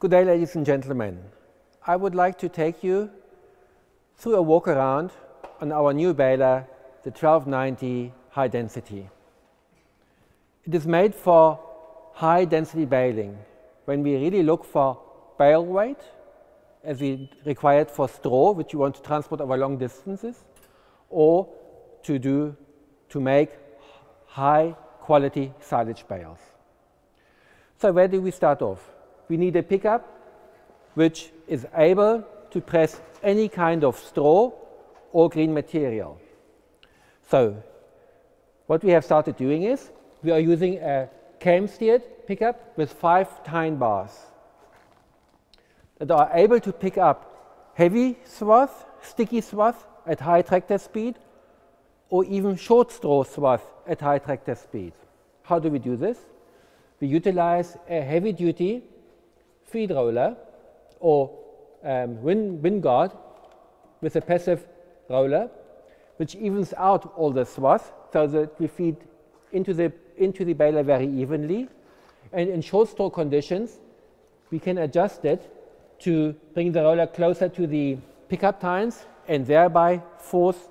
Good day, ladies and gentlemen. I would like to take you through a walk around on our new baler, the 1290 high density. It is made for high density baling, when we really look for bale weight, as we require it for straw, which you want to transport over long distances, or to make high quality silage bales. So where do we start off? We need a pickup which is able to press any kind of straw or green material. So what we have started doing is we are using a cam-steered pickup with 5 tine bars that are able to pick up heavy swath, sticky swath at high tractor speed, or even short straw swath at high tractor speed. How do we do this? We utilize a heavy-duty feed roller or wind guard with a passive roller, which evens out all the swath so that we feed into the baler very evenly. And in short straw conditions, we can adjust it to bring the roller closer to the pickup tines and thereby force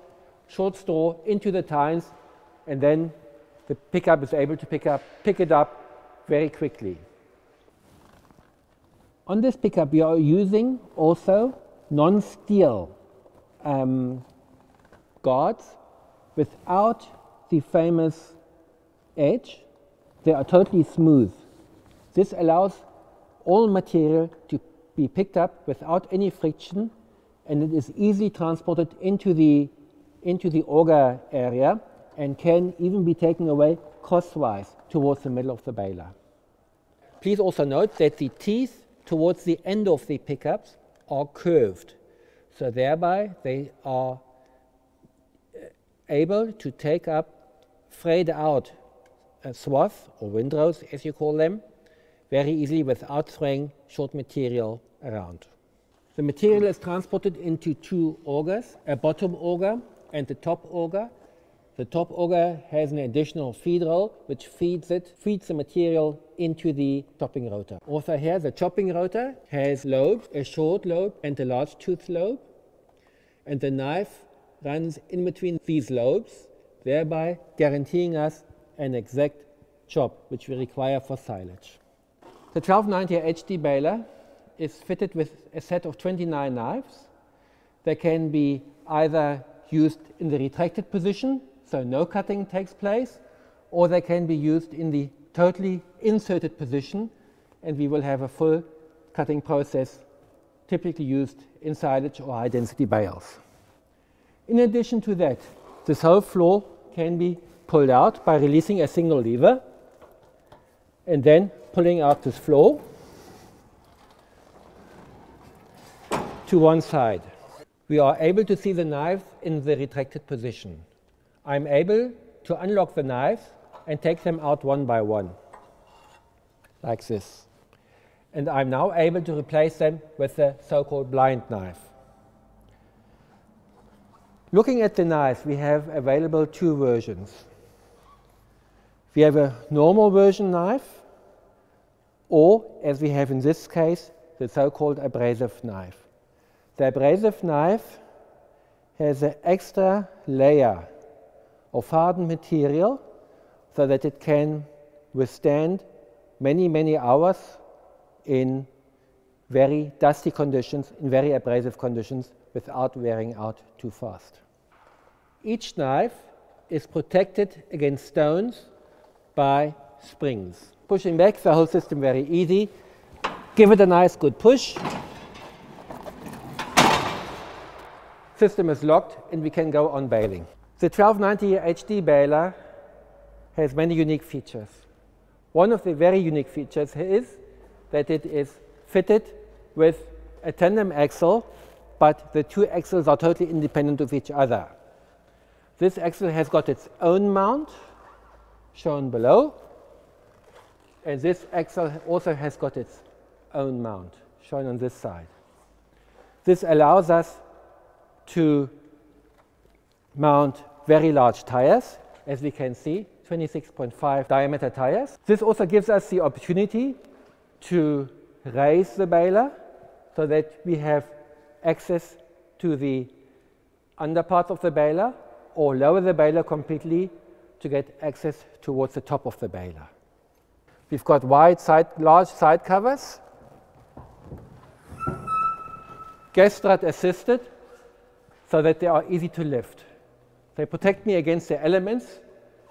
short straw into the tines, and then the pickup is able to pick it up very quickly. On this pickup, we are using also non-steel guards without the famous edge. They are totally smooth. This allows all material to be picked up without any friction, and it is easily transported into the auger area and can even be taken away crosswise towards the middle of the baler. Please also note that the teeth towards the end of the pickups are curved, so thereby they are able to take up frayed out swath or windrows, as you call them, very easily without throwing short material around. The material is transported into 2 augers, a bottom auger and the top auger. The top auger has an additional feed roll which feeds the material into the chopping rotor. Also here, the chopping rotor has lobes, a short lobe and a large tooth lobe, and the knife runs in between these lobes, thereby guaranteeing us an exact chop which we require for silage. The 1290 HD baler is fitted with a set of 29 knives. They can be either used in the retracted position, so no cutting takes place, or they can be used in the totally inserted position, and we will have a full cutting process typically used in silage or high density bales. In addition to that, this whole floor can be pulled out by releasing a single lever and then pulling out this floor to one side. We are able to see the knives in the retracted position. I'm able to unlock the knives and take them out one by one, like this. And I'm now able to replace them with the so-called blind knife. Looking at the knives, we have available 2 versions. We have a normal version knife, or, as we have in this case, the so-called abrasive knife. The abrasive knife has an extra layer of hardened material so that it can withstand many hours in very dusty conditions, in very abrasive conditions, without wearing out too fast. Each knife is protected against stones by springs. Pushing back the whole system very easy. Give it a nice good push. System is locked and we can go on baling. The 1290 HD baler has many unique features. One of the very unique features is that it is fitted with a tandem axle, but the 2 axles are totally independent of each other. This axle has got its own mount, shown below, and this axle also has got its own mount, shown on this side. This allows us to mount very large tires, as we can see, 26.5 diameter tires. This also gives us the opportunity to raise the baler so that we have access to the under part of the baler, or lower the baler completely to get access towards the top of the baler. We've got large side covers, gas strut assisted, so that they are easy to lift. They protect me against the elements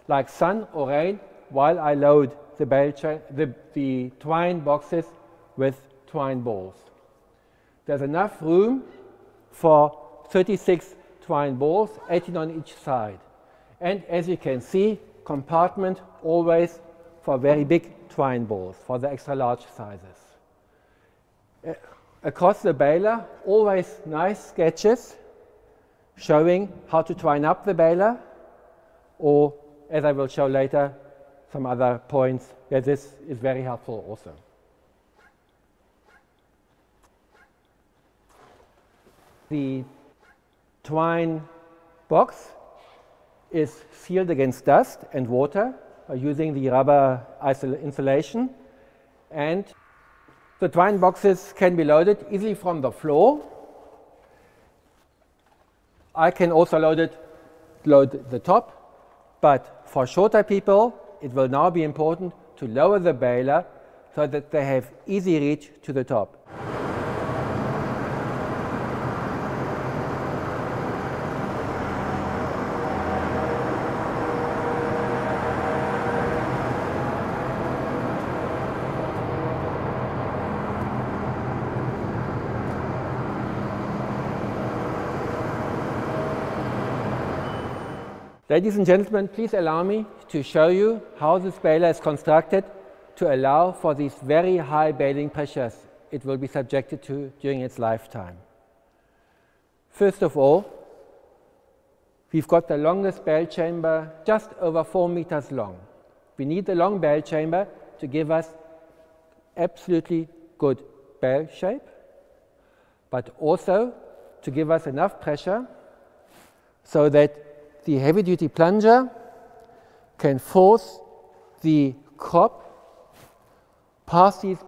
like sun or rain while I load the twine boxes with twine balls. There's enough room for 36 twine balls, 18 on each side. And as you can see, compartment always for very big twine balls, for the extra large sizes. Across the baler, always nice sketches showing how to twine up the baler, or, as I will show later, some other points where this is very helpful also. The twine box is sealed against dust and water by using the rubber insulation, and the twine boxes can be loaded easily from the floor. I can also load the top, but for shorter people it will now be important to lower the baler so that they have easy reach to the top. Ladies and gentlemen, please allow me to show you how this baler is constructed to allow for these very high baling pressures it will be subjected to during its lifetime. First of all, we've got the longest bale chamber, just over 4 meters long. We need the long bale chamber to give us absolutely good bale shape, but also to give us enough pressure so that the heavy-duty plunger can force the crop past these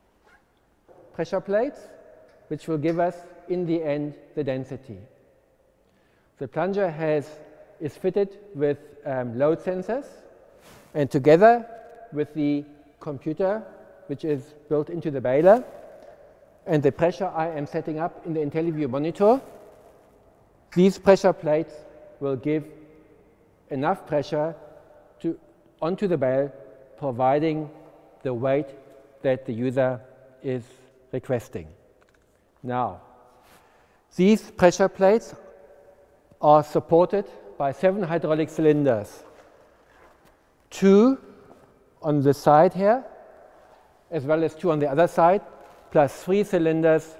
pressure plates, which will give us, in the end, the density. The plunger is fitted with load sensors, and together with the computer, which is built into the baler, and the pressure I am setting up in the IntelliView monitor, these pressure plates will give enough pressure onto the bale, providing the weight that the user is requesting. Now, these pressure plates are supported by 7 hydraulic cylinders, 2 on the side here, as well as 2 on the other side, plus 3 cylinders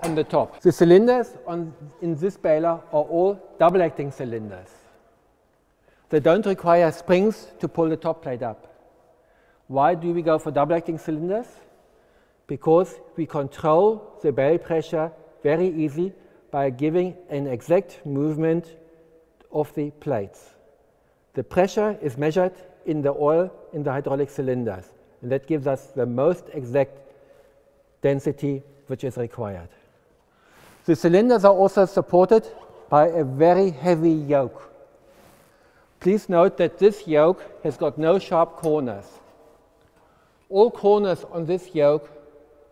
on the top. The cylinders in this baler are all double-acting cylinders. They don't require springs to pull the top plate up. Why do we go for double-acting cylinders? Because we control the bale pressure very easily by giving an exact movement of the plates. The pressure is measured in the oil in the hydraulic cylinders, and that gives us the most exact density which is required. The cylinders are also supported by a very heavy yoke. Please note that this yoke has got no sharp corners. All corners on this yoke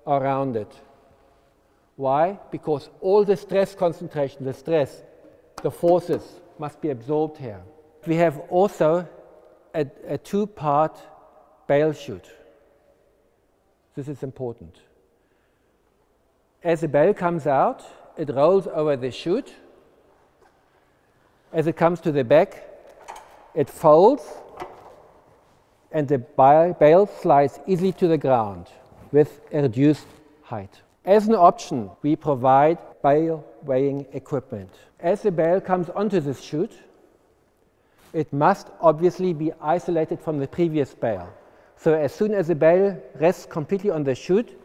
are rounded. Why? Because all the stress concentration, the forces must be absorbed here. We have also a 2-part bale chute. This is important. As the bale comes out, it rolls over the chute. As it comes to the back, it folds, and the bale slides easily to the ground with a reduced height. As an option, we provide bale weighing equipment. As the bale comes onto this chute, it must obviously be isolated from the previous bale. So as soon as the bale rests completely on the chute,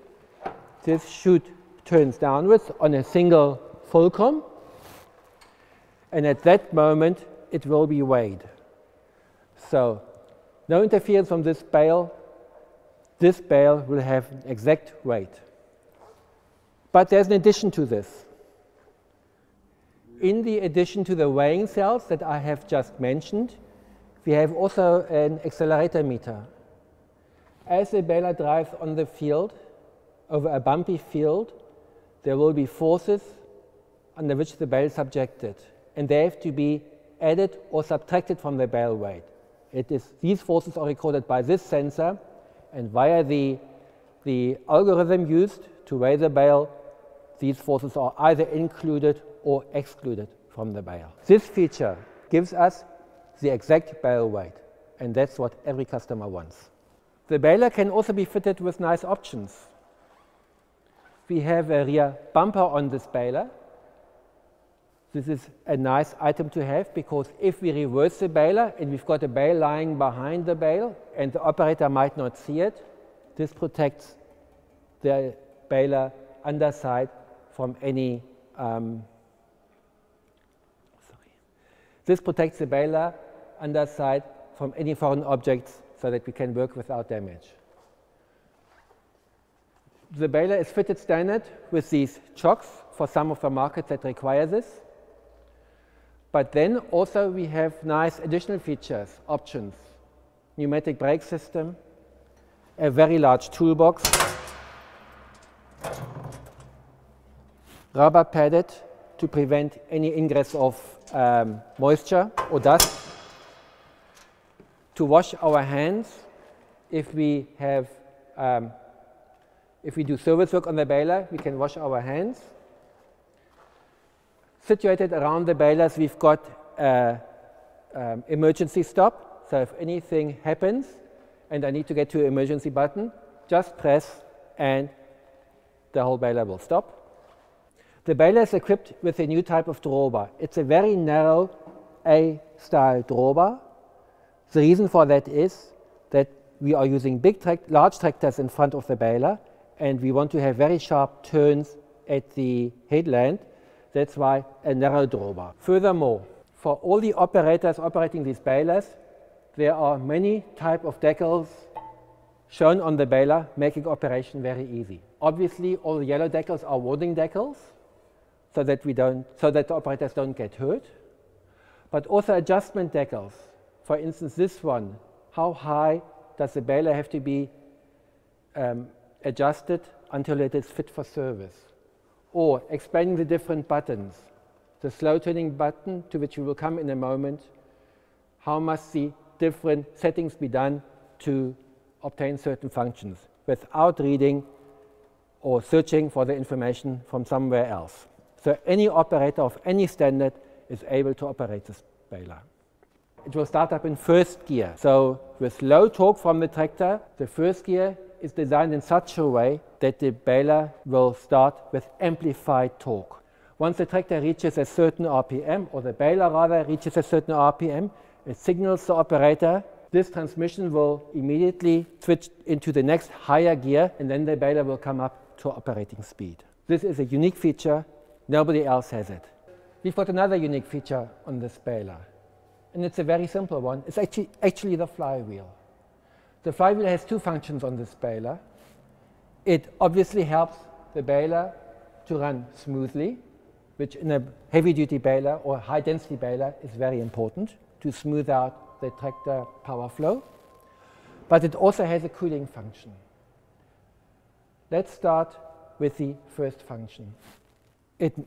this chute turns downwards on a single fulcrum, and at that moment it will be weighed. So no interference from this bale this bale will have an exact weight. But there's an addition to this. In the addition to the weighing cells that I have just mentioned, we have also an accelerator meter. As the baler drives on the field, over a bumpy field, there will be forces under which the bale is subjected, and they have to be added or subtracted from the bale weight. These forces are recorded by this sensor, and via the algorithm used to weigh the bale, these forces are either included or excluded from the bale. This feature gives us the exact bale weight, and that's what every customer wants. The baler can also be fitted with nice options. We have a rear bumper on this baler. This is a nice item to have, because if we reverse the baler and we've got a bale lying behind the bale and the operator might not see it, this protects the baler underside from any This protects the baler underside from any foreign objects so that we can work without damage. The baler is fitted standard with these chocks for some of the markets that require this. But then also we have nice additional features, options. Pneumatic brake system, a very large toolbox, rubber padded to prevent any ingress of moisture or dust, to wash our hands if we have if we do service work on the baler, we can wash our hands. Situated around the balers, we've got emergency stop. So if anything happens and I need to get to an emergency button, just press and the whole baler will stop. The baler is equipped with a new type of drawbar. It's a very narrow A-style drawbar. The reason for that is that we are using large tractors in front of the baler, and we want to have very sharp turns at the headland. That's why a narrow drawbar. Furthermore, for all the operators operating these balers, there are many types of decals shown on the baler, making operation very easy. Obviously, all the yellow decals are warning decals, so that the operators don't get hurt. But also adjustment decals. For instance, this one, how high does the baler have to be adjusted until it is fit for service? Or explaining the different buttons. The slow turning button, to which we will come in a moment, how must the different settings be done to obtain certain functions without reading or searching for the information from somewhere else. So any operator of any standard is able to operate this baler. It will start up in first gear. So with low torque from the tractor, the first gear is designed in such a way that the baler will start with amplified torque. Once the tractor reaches a certain RPM, or the baler rather reaches a certain RPM, it signals the operator. This transmission will immediately switch into the next higher gear, and then the baler will come up to operating speed. This is a unique feature. Nobody else has it. We've got another unique feature on this baler, and it's a very simple one. It's actually the flywheel. The flywheel has two functions on this baler. It obviously helps the baler to run smoothly, which in a heavy-duty baler or high-density baler is very important to smooth out the tractor power flow. But it also has a cooling function. Let's start with the first function.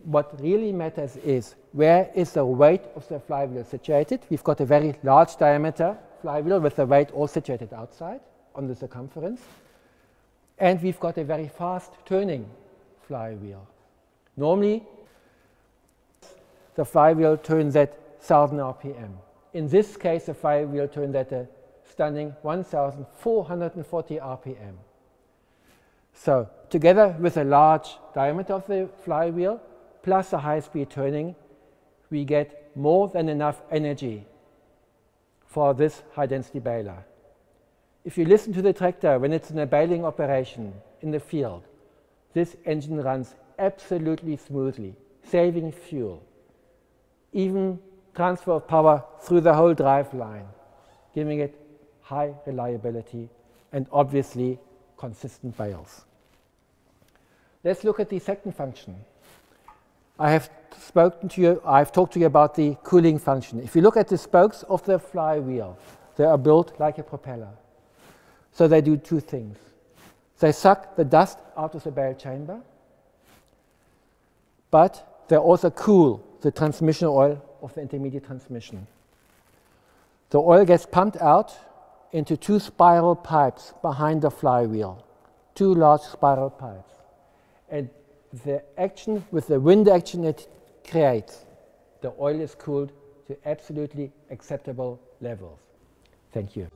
What really matters is where is the weight of the flywheel situated. We've got a very large diameter flywheel with the weight all situated outside on the circumference. And we've got a very fast turning flywheel. Normally, the flywheel turns at 1000 RPM. In this case, the flywheel turns at a stunning 1440 RPM. So together with a large diameter of the flywheel plus a high-speed turning, we get more than enough energy for this high-density baler. If you listen to the tractor when it's in a baling operation in the field, this engine runs absolutely smoothly, saving fuel. Even transfer of power through the whole drive line, giving it high reliability and obviously consistent bales. Let's look at the second function. I've talked to you about the cooling function. If you look at the spokes of the flywheel, they are built like a propeller. So they do two things. They suck the dust out of the bale chamber, but they also cool the transmission oil of the intermediate transmission. The oil gets pumped out into two spiral pipes behind the flywheel, two large spiral pipes. And the action, with the wind action it creates, the oil is cooled to absolutely acceptable levels. Thank you.